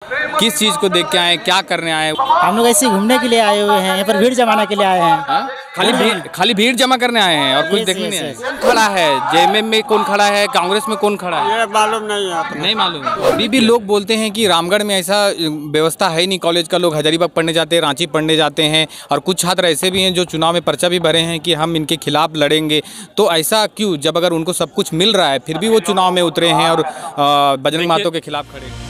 किस चीज को देख के आए, क्या करने आए? हम लोग ऐसे घूमने के लिए आए हुए हैं, यहाँ पर भीड़ जमाने के लिए आए हैं। खाली भीड़ जमा करने आए हैं और कुछ देखने नहीं आए? कौन खड़ा है जेएमएम में, कौन खड़ा है कांग्रेस में, कौन खड़ा है? ये मालूम नहीं है, नहीं मालूम है। अभी भी लोग बोलते हैं कि रामगढ़ में ऐसा व्यवस्था है नहीं कॉलेज का, लोग हजारीबाग पढ़ने जाते हैं, रांची पढ़ने जाते हैं, और कुछ छात्र ऐसे भी हैं जो चुनाव में पर्चा भी भरे हैं कि हम इनके खिलाफ लड़ेंगे। तो ऐसा क्यों, जब अगर उनको सब कुछ मिल रहा है फिर भी वो चुनाव में उतरे हैं और बजरंग महतो के खिलाफ खड़े हैं?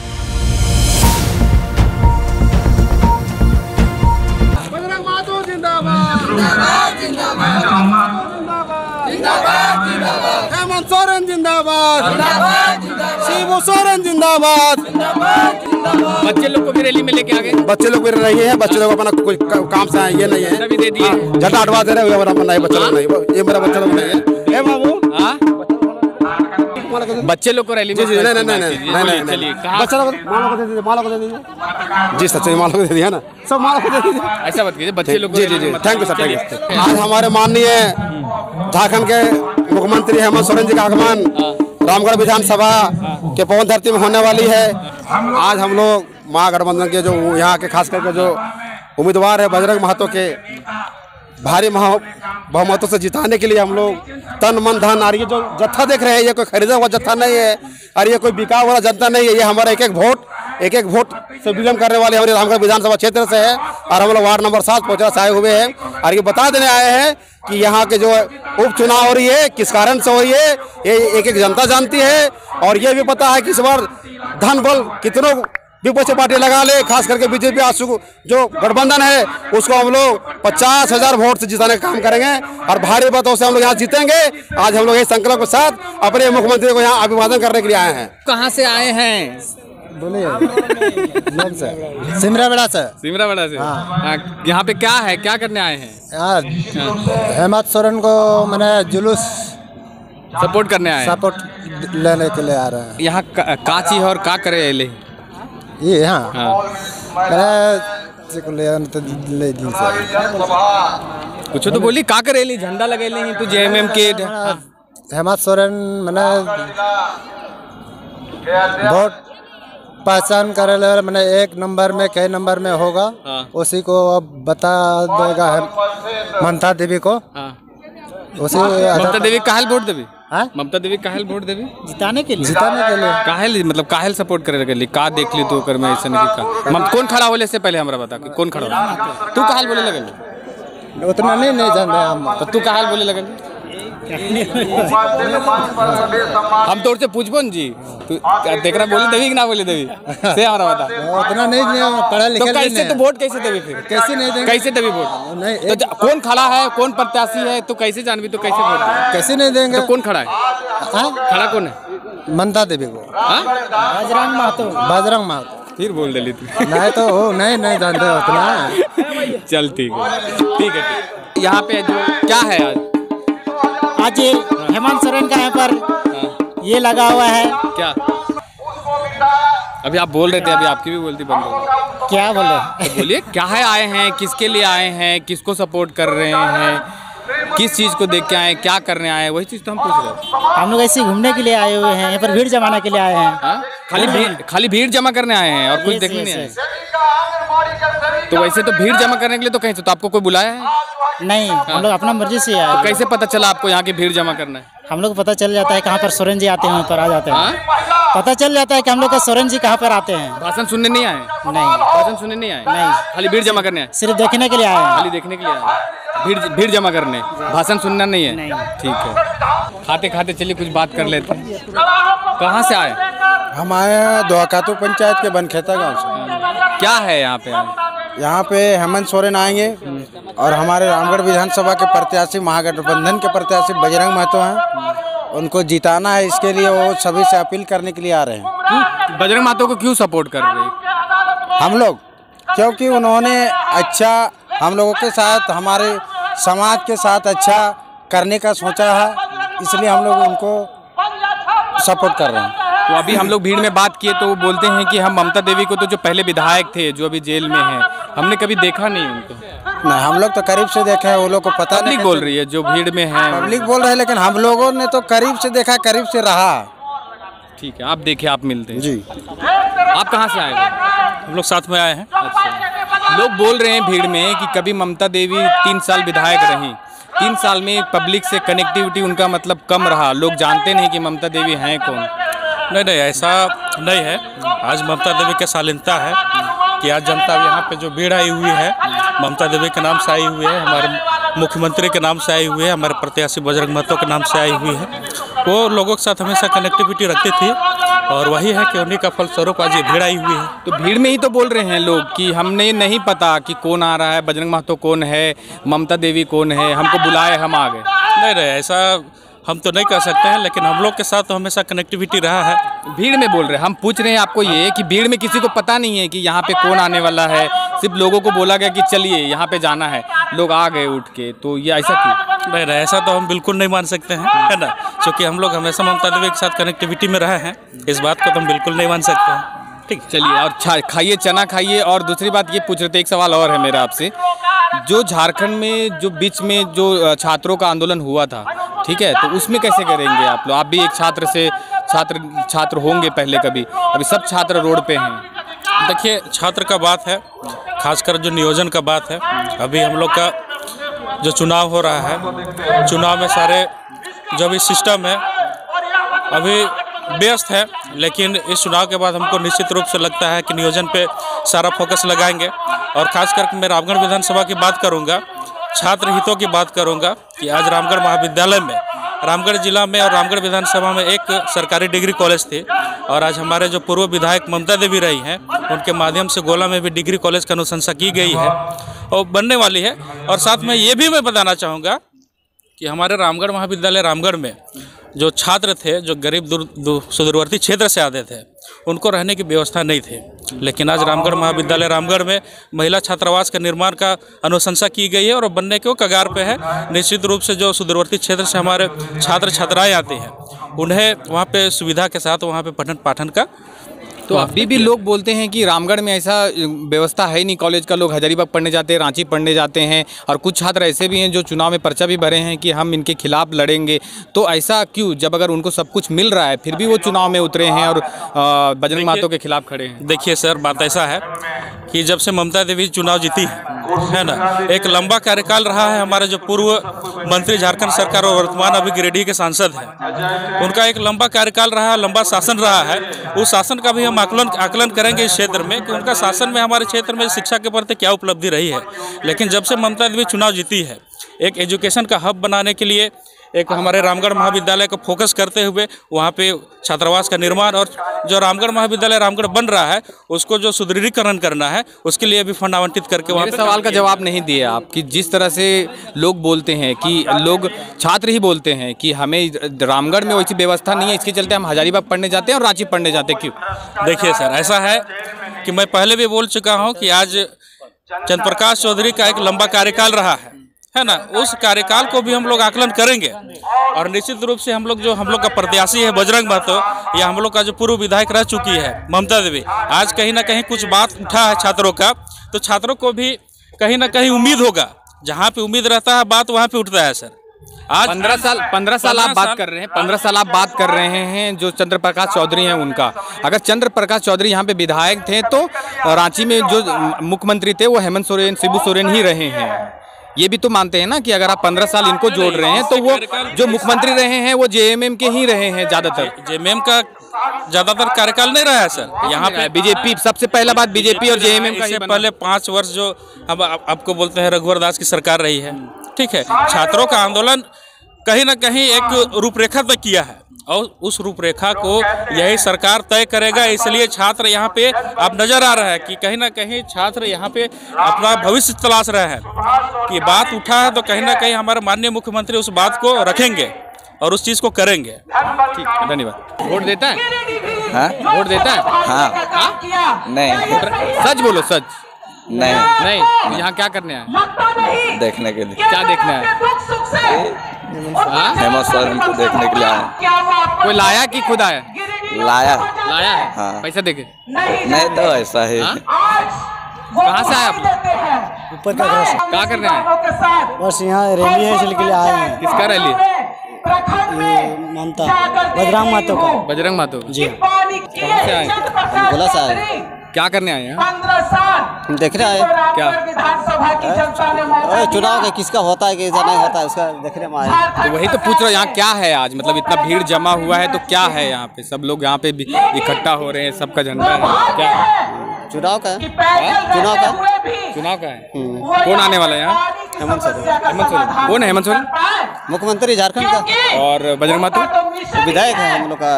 हेमंत सोरेन जिंदाबाद, शिबू सोरेन जिंदाबाद। बच्चे लोग को भी रैली में लेके आ गए? बच्चे लोग भी रही है, बच्चे लोग अपना कोई काम से आए, ये नहीं है भी दे दिए, झंडा हटवा दे रहे हैं। मेरा नहीं बच्चा लोग नहीं, ये मेरा बच्चा लोग नहीं है। ए बाबू, बच्चे लोग को रैली में? नहीं बच्चा लोग माला को दे दीजिए जी, सच्चे माला को दे दिया ना, सब माला को दे दीजिए। ऐसा बात कीजिए, बच्चे लोग। जी जी जी, thank you sir, thank you. आज हमारे माननीय झारखंड के मुख्यमंत्री हेमंत सोरेन जी का आगमन रामगढ़ विधानसभा के पवन धरती में होने वाली है। आज हम लोग महागठबंधन के जो यहाँ के खास करके जो उम्मीदवार है बजरंग महतो के भारी बहुमतों से जिताने के लिए हम लोग तन मन धन, और ये जो जत्था देख रहे हैं ये कोई खरीदा हुआ जत्था नहीं है और ये कोई बिका हुआ जनता नहीं है। ये हमारा एक एक वोट से विलम्ब करने वाले हमारे रामगढ़ विधानसभा क्षेत्र से है और हम लोग वार्ड नंबर 7 पहुँचा से आए हुए हैं और ये बता देने आए हैं कि यहाँ के जो उपचुनाव हो रही है किस कारण से हो रही है, ये एक जनता जानती है। और ये भी पता है कि इस बार धन बल कितनों विपक्षी पार्टी लगा ले, खास करके बीजेपी आसू जो गठबंधन है उसको हम लोग 50,000 वोट से जिताने का काम करेंगे और भारी मतों से हम लोग यहाँ जीतेंगे। आज हम लोग इस संकल्प के साथ अपने मुख्यमंत्री को यहाँ अभिवादन करने के लिए आए हैं। कहाँ से आए हैं? बोलिए। सिमराबड़ा से। सिमराबड़ा से? हाँ। यहाँ पे क्या है, क्या करने आए हैं? यार हेमंत सोरेन को मैंने जुलूस सपोर्ट करने आए, सपोर्ट लेने के लिए आ रहे हैं। यहाँ का चीज और का करे ले ये? हाँ कुछ तो बोली का करे ली, झंडा लगे ली तो जेएमएम के हेमंत सोरेन मैंने बहुत पहचान करे ले, मैंने 1 नंबर में कई नंबर में होगा। उसी को अब बता देगा ममता देवी को। उसी ममता देवी काहल वोट देवी? ममता देवी काहल वोट देवी? जिताने के लिए काहल, मतलब काहल सपोर्ट करे ली का देख ली तो कर में ऐसा नहीं का कौन खड़ा होले से पहले हमरा बता कि कौन खड़ा हो? तू काहल बोले लगल? उतना नहीं जानते हम। तो तू काहल बोले लगल? हम तोड़ से पूछबो न जी, तू देख रहा बोले देवी कि ना बोले देवी से हमरा बता। उतना नहीं पढ़ा लिखा तो कैसे तो वोट कैसे देवी फिर? कैसे नहीं देंगे? कैसे देवी वोट नहीं? तो कौन खड़ा है, कौन प्रत्याशी है तो कैसे जानवी, तो कैसे वोट देंगे? कैसे नहीं देंगे? तो कौन खड़ा है? खड़ा कौन है? ममता देवी को। बजरंग महतो। फिर बोल दे तू। नहीं तो हो नहीं जानते उतना। चल ठीक है। यहाँ पे जो क्या है आज हेमंत सोरेन का यहाँ पर ये लगा हुआ है। क्या अभी आप बोल रहे थे, अभी आपकी भी बोलती बंद हो गई। क्या बोले? तो बोलिए क्या है, आए हैं किसके लिए आए हैं, किसको सपोर्ट कर रहे हैं, किस चीज को देख के आए, क्या करने आए? वही चीज तो हम पूछ रहे हैं। हम लोग ऐसे घूमने के लिए आए हुए हैं, यहाँ पर भीड़ जमाने के लिए आए हैं। खाली भीड़ जमा करने आए हैं और कुछ देखने नहीं आए? तो वैसे तो भीड़ जमा करने के लिए तो कहीं तो आपको कोई बुलाया है? नहीं, हम लोग अपना मर्जी से आए। तो कैसे पता चला आपको यहाँ की भीड़ जमा करना है? हम लोग को पता चल जाता है कहाँ पर सोरेन जी आते हैं, वहाँ पर आ जाते हैं। पता चल जाता है कि हम लोग का सोरेन जी कहाँ पर आते हैं। भाषण सुनने नहीं आए? नहीं, भाषण सुनने नहीं आए। नहीं, खाली भीड़ जमा करने आए? सिर्फ देखने के लिए आए हैं। खाली देखने के लिए आए, भीड़ जमा करने, भाषण सुनना नहीं है? ठीक है, खाते खाते चलिए कुछ बात कर लेते हैं। कहाँ से आए? हम आए हैं दोहाकातू पंचायत के बनखेता गांव से। क्या है यहाँ पे? यहाँ पे हेमंत सोरेन आएंगे और हमारे रामगढ़ विधानसभा के प्रत्याशी महागठबंधन के प्रत्याशी बजरंग महतो हैं, उनको जिताना है। इसके लिए वो सभी से अपील करने के लिए आ रहे हैं। बजरंग महतो को क्यों सपोर्ट कर रहे हैं हम लोग? क्योंकि उन्होंने अच्छा हम लोगों के साथ, हमारे समाज के साथ अच्छा करने का सोचा है, इसलिए हम लोग उनको सपोर्ट कर रहे हैं। तो अभी हम लोग भीड़ में बात किए तो वो बोलते हैं कि हम ममता देवी को, तो जो पहले विधायक थे जो अभी जेल में हैं, हमने कभी देखा नहीं उनको। नहीं, हम लोग तो करीब से देखे हैं, वो लोग को पता नहीं। पब्लिक बोल रही है जो भीड़ में है, पब्लिक बोल रहे हैं, लेकिन हम लोगों ने तो करीब से देखा, करीब से रहा। ठीक है, आप देखिए, आप मिलते हैं जी। आप कहाँ से आए हैं? हम लोग साथ में आए हैं। अच्छा, लोग बोल रहे हैं भीड़ में कि कभी ममता देवी 3 साल विधायक रहीं, 3 साल में पब्लिक से कनेक्टिविटी उनका मतलब कम रहा, लोग जानते नहीं कि ममता देवी हैं कौन। नहीं, ऐसा नहीं है। आज ममता देवी की शालीनता है कि आज जनता यहाँ पे जो भीड़ आई हुई है ममता देवी के नाम से आई हुई है, हमारे मुख्यमंत्री के नाम से आई हुई है, हमारे प्रत्याशी बजरंग महतो के नाम से आई हुई है। वो लोगों के साथ हमेशा कनेक्टिविटी रखती थी और वही है कि उन्हीं का फलस्वरूप आज ये भीड़ आई हुई है। तो भीड़ में ही तो बोल रहे हैं लोग कि हमने नहीं पता कि कौन आ रहा है, बजरंग महतो कौन है, ममता देवी कौन है, हमको बुलाए हम आ गए। नहीं, ऐसा हम तो नहीं कह सकते हैं, लेकिन हम लोग के साथ तो हमेशा कनेक्टिविटी रहा है। भीड़ में बोल रहे हैं, हम पूछ रहे हैं आपको ये कि भीड़ में किसी को पता नहीं है कि यहाँ पे कौन आने वाला है, सिर्फ लोगों को बोला गया कि चलिए यहाँ पे जाना है, लोग आ गए उठ के, तो ये ऐसा क्यों? नहीं, ऐसा तो हम बिल्कुल नहीं मान सकते हैं, है ना, क्योंकि हम लोग हमेशा ममता देवी के साथ कनेक्टिविटी में रहे हैं, इस बात को तो हम बिल्कुल नहीं मान सकते हैं। ठीक, चलिए, और खाइए, चना खाइए। और दूसरी बात ये पूछ रहे थे, एक सवाल और है मेरा आपसे, जो झारखंड में जो बीच में जो छात्रों का आंदोलन हुआ था, ठीक है, तो उसमें कैसे करेंगे आप लोग? आप भी एक छात्र होंगे पहले कभी, अभी सब छात्र रोड पे हैं। देखिए, छात्र का बात है, खासकर जो नियोजन का बात है, अभी हम लोग का जो चुनाव हो रहा है, चुनाव में सारे जो भी सिस्टम है अभी व्यस्त है, लेकिन इस चुनाव के बाद हमको निश्चित रूप से लगता है कि नियोजन पे सारा फोकस लगाएंगे। और खास करके मैं रामगढ़ विधानसभा की बात करूंगा, छात्र हितों की बात करूंगा कि आज रामगढ़ महाविद्यालय में, रामगढ़ जिला में और रामगढ़ विधानसभा में एक सरकारी डिग्री कॉलेज थे, और आज हमारे जो पूर्व विधायक ममता देवी रही हैं, उनके माध्यम से गोला में भी डिग्री कॉलेज की अनुशंसा की गई है और बनने वाली है। और साथ में ये भी मैं बताना चाहूँगा कि हमारे रामगढ़ महाविद्यालय रामगढ़ में जो छात्र थे, जो गरीब सुदूरवर्ती क्षेत्र से आते थे, उनको रहने की व्यवस्था नहीं थी, लेकिन आज रामगढ़ महाविद्यालय रामगढ़ में महिला छात्रावास के निर्माण का अनुशंसा की गई है और बनने के कगार पे है। निश्चित रूप से जो सुदूरवर्ती क्षेत्र से हमारे छात्र छात्राएँ आते हैं, उन्हें वहाँ पे सुविधा के साथ वहाँ पे पठन पाठन का। तो अभी भी लोग बोलते हैं कि रामगढ़ में ऐसा व्यवस्था है नहीं कॉलेज का, लोग हजारीबाग पढ़ने जाते हैं, रांची पढ़ने जाते हैं, और कुछ छात्र ऐसे भी हैं जो चुनाव में पर्चा भी भरे हैं कि हम इनके खिलाफ लड़ेंगे। तो ऐसा क्यों, जब अगर उनको सब कुछ मिल रहा है फिर भी वो चुनाव में उतरे हैं और बजरंग महतो के खिलाफ खड़े हैं? देखिए सर, बात ऐसा है कि जब से ममता देवी चुनाव जीती है ना, एक लंबा कार्यकाल रहा है। हमारे जो पूर्व मंत्री झारखंड सरकार और वर्तमान अभी गिरिडीह के सांसद हैं, उनका एक लंबा कार्यकाल रहा, लंबा शासन रहा है। उस शासन का भी हम आकलन करेंगे इस क्षेत्र में कि उनका शासन में हमारे क्षेत्र में शिक्षा के प्रति क्या उपलब्धि रही है। लेकिन जब से ममता देवी चुनाव जीती है, एक एजुकेशन का हब बनाने के लिए एक हमारे रामगढ़ महाविद्यालय को फोकस करते हुए वहाँ पे छात्रावास का निर्माण, और जो रामगढ़ महाविद्यालय रामगढ़ बन रहा है उसको जो सुदृढ़ीकरण करना है, उसके लिए भी फंड आवंटित करके वहाँ पे। सवाल का जवाब नहीं दिए आप कि जिस तरह से लोग बोलते हैं कि लोग छात्र ही बोलते हैं कि हमें रामगढ़ में वैसी व्यवस्था नहीं है, इसके चलते हम हजारीबाग पढ़ने जाते हैं और रांची पढ़ने जाते हैं। क्यों? देखिए सर, ऐसा है कि मैं पहले भी बोल चुका हूँ कि आज चंद्र प्रकाश चौधरी का एक लंबा कार्यकाल रहा है ना, उस कार्यकाल को भी हम लोग आकलन करेंगे। और निश्चित रूप से हम लोग का प्रत्याशी है बजरंग महतो, या हम लोग का जो पूर्व विधायक रह चुकी है ममता देवी, आज कहीं ना कहीं कुछ बात उठा है छात्रों का, तो छात्रों को भी कहीं ना कहीं उम्मीद होगा, जहाँ पे उम्मीद रहता है बात वहाँ पे उठता है सर। आज 15 साल आप बात कर रहे हैं, 15 साल आप बात कर रहे हैं जो चंद्र प्रकाश चौधरी हैं उनका। अगर चंद्र प्रकाश चौधरी यहाँ पे विधायक थे तो रांची में जो मुख्यमंत्री थे वो हेमंत सोरेन, शिबू सोरेन ही रहे हैं। ये भी तो मानते हैं ना कि अगर आप 15 साल इनको जोड़ रहे हैं तो वो जो मुख्यमंत्री रहे हैं वो जेएमएम के ही रहे हैं ज़्यादातर। जेएमएम का ज़्यादातर कार्यकाल नहीं रहा है सर, यहाँ पे बीजेपी, सबसे पहला बात बीजेपी और जेएमएम का। इससे पहले 5 वर्ष जो हम आपको बोलते हैं रघुवर दास की सरकार रही है, ठीक है। छात्रों का आंदोलन कहीं ना कहीं एक रूपरेखा तय किया है और उस रूपरेखा को यही सरकार तय करेगा। इसलिए छात्र यहाँ पे अब नजर आ रहा है कि कहीं ना कहीं छात्र यहाँ पे अपना भविष्य तलाश रहे हैं कि बात उठा है तो कहीं ना कहीं हमारे माननीय मुख्यमंत्री उस बात को रखेंगे और उस चीज़ को करेंगे। ठीक है, धन्यवाद। वोट देता है? हाँ? वोट देता है? हाँ। नहीं। सच बोलो, सच। नहीं। यहाँ क्या करने आए? देखने के लिए। क्या देखना है? हेमंत सोरेन को देखने के लिए आए। कोई लाया कि खुद आया? लाया है। हाँ। पैसा देके? नहीं तो ऐसा ही। कहाँ से आए आप लोग? ऊपर का क्या करने आए? बस यहाँ रैली है, इसलिए के लिए आए हैं। किसका रैली? ममता बजरंग महतो का। बजरंग महतो जी कहाँ से आए? बोला साहब क्या करने आए हैं? देख रहे हैं क्या चुनाव का किसका होता है किसका नहीं होता है उसका देखने में आए। तो वही तो पूछ रहा हूँ, यहाँ क्या है आज? मतलब इतना भीड़ जमा हुआ है तो क्या है यहाँ पे? सब लोग यहाँ पे इकट्ठा हो रहे हैं, सबका झंडा है, क्या है? चुनाव का है चुनाव का है। कौन आने वाला है यहाँ? हेमंत सोरेन हेमंत सोरेन। कौन है हेमंत सोरेन? मुख्यमंत्री झारखंड का और बजरंग महतो विधायक है हम लोग का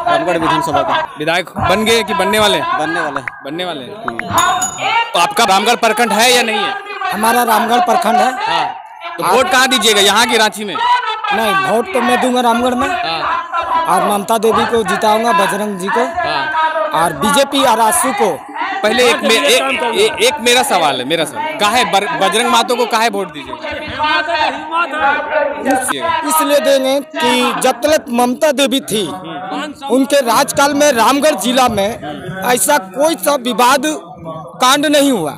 रामगढ़ विधानसभा का। विधायक बन गए कि बनने वाले? बनने वाले तो आपका रामगढ़ प्रखंड है या नहीं है? हमारा रामगढ़ प्रखंड है। हाँ। तो वोट कहाँ दीजिएगा, यहाँ की रांची में? नहीं, वोट तो मैं दूंगा रामगढ़ में। और ममता देवी को जिताऊंगा, बजरंग जी को, और बीजेपी और आसू को। पहले एक मेरा सवाल है, काहे बजरंग महतो को काहे वोट दीजिएगा? इसलिए देंगे कि जब तक ममता देवी थी उनके राजकाल में रामगढ़ जिला में ऐसा कोई सा विवाद कांड नहीं हुआ।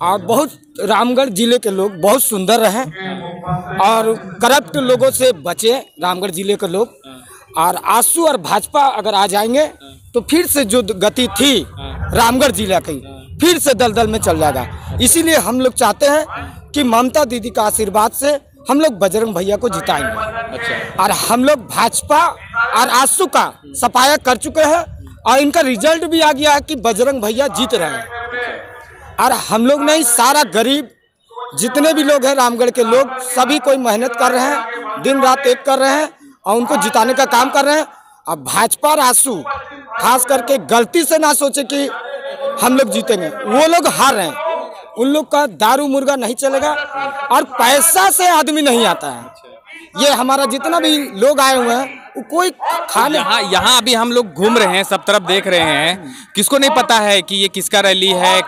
और बहुत रामगढ़ जिले के लोग बहुत सुंदर रहे और करप्ट लोगों से बचे रामगढ़ जिले के लोग। और आसू और भाजपा अगर आ जाएंगे तो फिर से जो गति थी रामगढ़ जिला की फिर से दलदल में चल जाएगा। इसीलिए हम लोग चाहते हैं कि ममता दीदी का आशीर्वाद से हम लोग बजरंग भैया को जिताएंगे। और हम लोग भाजपा और आसू का सफाया कर चुके हैं और इनका रिजल्ट भी आ गया है कि बजरंग भैया जीत रहे हैं। और हम लोग नहीं, सारा गरीब जितने भी लोग हैं रामगढ़ के लोग सभी कोई मेहनत कर रहे हैं, दिन रात एक कर रहे हैं और उनको जिताने का काम कर रहे हैं। अब भाजपा और आसू खास करके गलती से ना सोचे कि हम लोग जीतेंगे, वो लोग हार रहे हैं। उन लोग का दारू मुर्गा नहीं चलेगा और पैसा से आदमी नहीं आता है। ये हमारा जितना भी लोग आए हुए हैं वो कोई खाने यहाँ अभी हम लोग घूम रहे हैं, सब तरफ देख रहे हैं, किसको नहीं पता है कि ये किसका रैली है,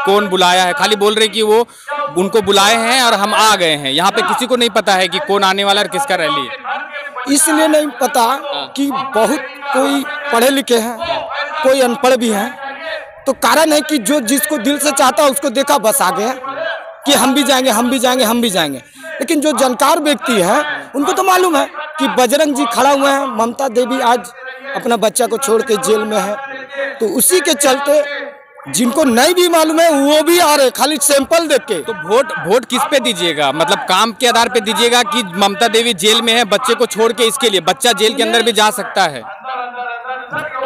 कौन बुलाया है। खाली बोल रहे कि वो उनको बुलाए हैं और हम आ गए हैं। यहाँ पे किसी को नहीं पता है कि कौन आने वाला है और किसका रैली है। इसलिए नहीं पता कि बहुत कोई पढ़े लिखे हैं, कोई अनपढ़ भी हैं। तो कारण है कि जो जिसको दिल से चाहता है उसको देखा बस आ गया कि हम भी जाएंगे, हम भी जाएंगे, हम भी जाएंगे। लेकिन जो जानकार व्यक्ति है उनको तो मालूम है कि बजरंग जी खड़ा हुए हैं, ममता देवी आज अपना बच्चा को छोड़ के जेल में है। तो उसी के चलते जिनको नहीं भी मालूम है वो भी आ रहे खाली सैंपल देख के। तो वोट किस पे दीजिएगा? मतलब काम के आधार पे दीजिएगा कि ममता देवी जेल में है, बच्चे को छोड़ के इसके लिए? बच्चा जेल के अंदर भी जा सकता है।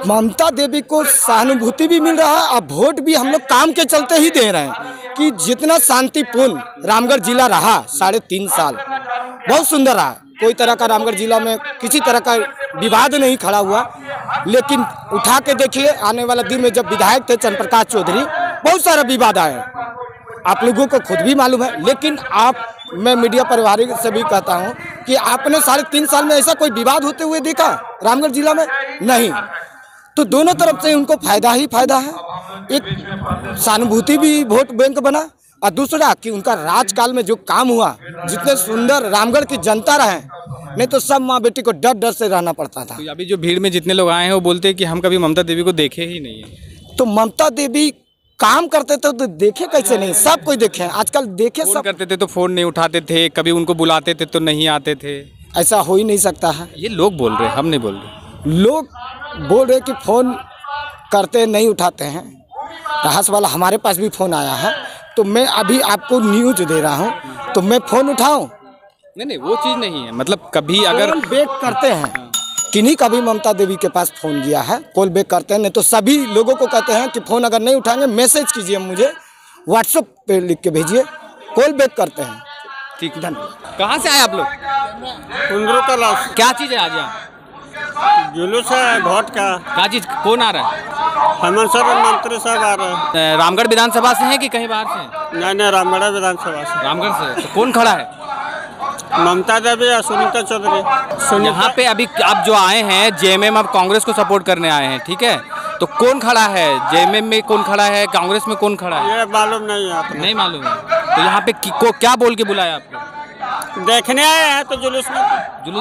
ममता देवी को सहानुभूति भी मिल रहा है और वोट भी हम लोग काम के चलते ही दे रहे हैं कि जितना शांतिपूर्ण रामगढ़ जिला रहा 3.5 साल बहुत सुंदर रहा। कोई तरह का रामगढ़ जिला में किसी तरह का विवाद नहीं खड़ा हुआ। लेकिन उठा के देखिए आने वाला दिन में जब विधायक थे चंद्र प्रकाश चौधरी, बहुत सारा विवाद आया, आप लोगों को खुद भी मालूम है। लेकिन मैं मीडिया परिवार से भी कहता हूं कि आपने 3.5 साल में ऐसा कोई विवाद होते हुए देखा रामगढ़ जिला में? नहीं। तो दोनों तरफ से उनको फायदा ही फायदा है। एक सहानुभूति भी वोट बैंक बना और दूसरा कि उनका राजकाल में जो काम हुआ, जितने सुंदर रामगढ़ की जनता रहे, नहीं तो सब माँ बेटी को डर डर से रहना पड़ता था। तो अभी जो भीड़ में जितने लोग आए हैं वो बोलते हैं कि हम कभी ममता देवी को देखे ही नहीं है। तो ममता देवी काम करते थे तो देखे कैसे नहीं? सब कोई देखे, आजकल देखे सब करते थे तो फोन नहीं उठाते थे, कभी उनको बुलाते थे तो नहीं आते थे। ऐसा हो ही नहीं सकता है। ये लोग बोल रहे हैं, हम नहीं बोल रहे। लोग बोल रहे कि फोन करते नहीं उठाते हैं। रहस वाला हमारे पास भी फोन आया है तो मैं अभी आपको न्यूज दे रहा हूँ, तो मैं फोन उठाऊं? नहीं, वो चीज़ नहीं है। मतलब कभी अगर बैक करते हैं किन्हीं का भी ममता देवी के पास फोन गया है, कॉल बैक करते हैं। नहीं तो सभी लोगों को कहते हैं कि फोन अगर नहीं उठाएंगे मैसेज कीजिए, मुझे व्हाट्सएप पे लिख के भेजिए, कॉल बैक करते हैं। ठीक, धन्यवाद। कहाँ से आए आप लोग? क्या चीज़ है आज यहाँ? जुलूस है वोट का। क्या चीज़, कौन आ रहा है? हेमंत सोरेन मंत्री साहब आ रहे हैं। रामगढ़ विधानसभा से हैं कि कहीं बाहर से? नहीं, रामगढ़ विधानसभा से। रामगढ़ से। तो कौन खड़ा है? ममता देवी और सुनीता चौधरी। यहाँ पे अभी आप जो आए हैं जेएमएम, आप कांग्रेस को सपोर्ट करने आए हैं, ठीक है? तो कौन खड़ा है जेएमएम में? कौन खड़ा है कांग्रेस में? कौन खड़ा है ये मालूम नहीं है। नहीं मालूम है। तो यहाँ पे क्या बोल के बुलाया आपको? देखने आए हैं। तो जुलूस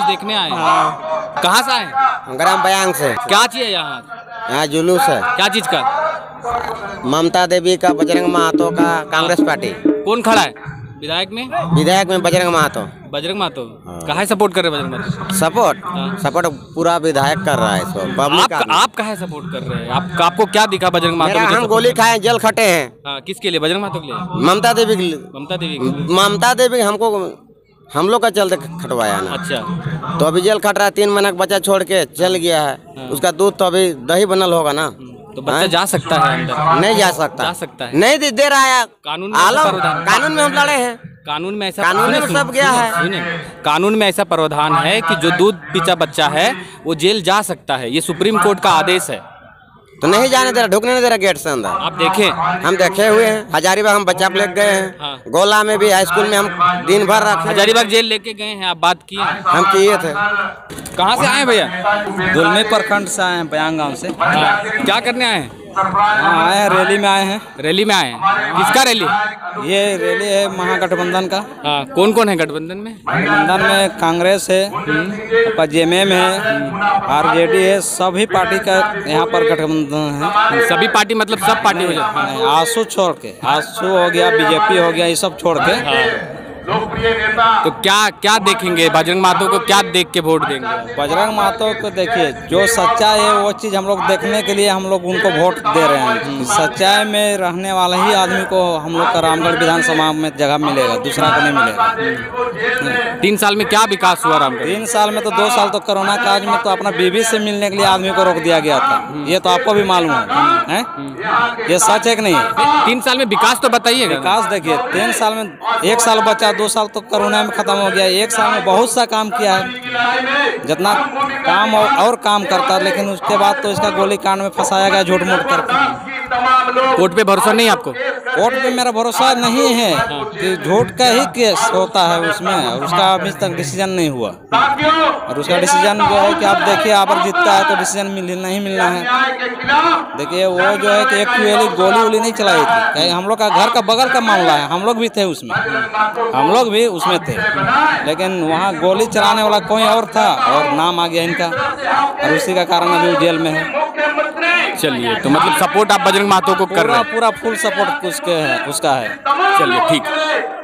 देखने आए हैं। हाँ। कहाँ से आए? ग्राम बयांग से। क्या चीज है यहाँ? यहाँ जुलूस है। क्या चीज का? ममता देवी का, बजरंग महतो का, कांग्रेस पार्टी। कौन खड़ा है विधायक में? विधायक में बजरंग महतो। बजरंग महतो। काहे सपोर्ट कर रहे हैं बजरंग महतो? सपोर्ट पूरा विधायक कर रहा है इसको। पब्लिक आप काहे सपोर्ट कर रहे हैं? आपको क्या दिखा बजरंग महतो के? हम गोली खाए, जेल खटे हैं। किसके लिए? बजरंग महतो के लिए? ममता देवी के लिए। ममता देवी हमको, हम लोग का चलते खटवाया ना। अच्छा, तो अभी जेल खट रहा है, 3 महीना का बच्चा छोड़ के चल गया है। उसका दूध तो अभी दही बनल होगा ना। तो बच्चा जा सकता है अंदर? नहीं जा सकता। जा सकता है? नहीं दे रहा है कानून में हम लड़े हैं। कानून में ऐसा सब गया है। कानून में ऐसा प्रावधान है कि जो दूध पीता बच्चा है वो जेल जा सकता है। ये सुप्रीम कोर्ट का आदेश है। तो नहीं जाने दे रहा, ढुकने नहीं दे रहा गेट से अंदर। आप देखें? हम देखे हुए हैं। हजारीबाग हम बच्चा लेके गए हैं। गोला में भी हाई स्कूल में हम दिन भर रखे। हजारीबाग जेल लेके गए हैं? आप बात किए? हम किए थे। कहाँ से आए भैया? दुलमी प्रखंड से आए हैं, बयान गाँव से। क्या करने आए हैं? आए हैं, रैली में आए हैं। रैली में आए हैं? किसका रैली? ये रैली है महागठबंधन का। कौन कौन है गठबंधन में? गठबंधन में कांग्रेस है, जेएमएम है, आरजेडी है, सभी पार्टी का यहाँ पर गठबंधन है। सभी पार्टी मतलब सब पार्टी हो जाए? आसू छोड़ के, आसू हो गया, बीजेपी हो गया, ये सब छोड़ के। तो क्या देखेंगे? बजरंग महतो को क्या देख के वोट देंगे? बजरंग महतो को देखिए, जो सच्चाई है वो चीज़ हम लोग देखने के लिए हम लोग उनको वोट दे रहे हैं। सच्चाई में रहने वाला ही आदमी को हम लोग का रामगढ़ विधानसभा में जगह मिलेगा, दूसरा को नहीं मिलेगा। 3 साल में क्या विकास हुआ रामगढ़? 3 साल में तो 2 साल तो कोरोना काज में तो अपना बीवी से मिलने के लिए आदमी को रोक दिया गया था। ये तो आपको भी मालूम है? ये सच है कि नहीं? 3 साल में विकास तो बताइएगा। विकास देखिए, 3 साल में 1 साल बचा, 2 साल तो कोरोना में खत्म हो गया। 1 साल में बहुत सा काम किया है, जितना काम और काम करता, लेकिन उसके बाद तो इसका गोली कांड में फंसाया गया झूठ मूठ करके। कोर्ट पे भरोसा नहीं आपको? कोर्ट पे मेरा भरोसा नहीं है कि झूठ का ही केस होता है उसमें, उसका अभी तक डिसीजन नहीं हुआ। और उसका डिसीजन जो है कि आप देखिए, आप अगर जीतता है तो डिसीजन नहीं मिलना है। देखिए वो जो है कि एक्चुअली गोली नहीं चलाई थी, हम लोग का घर का बगल का मामला है, हम लोग भी थे उसमें, हम लोग भी उसमें थे, लेकिन वहाँ गोली चलाने वाला कोई और था और नाम आ गया इनका, और उसी का कारण अभी वो जेल में है। चलिए, तो मतलब सपोर्ट आप बजरंग महतो को कर रहे हैं? पूरा फुल सपोर्ट उसका है। चलिए, ठीक है।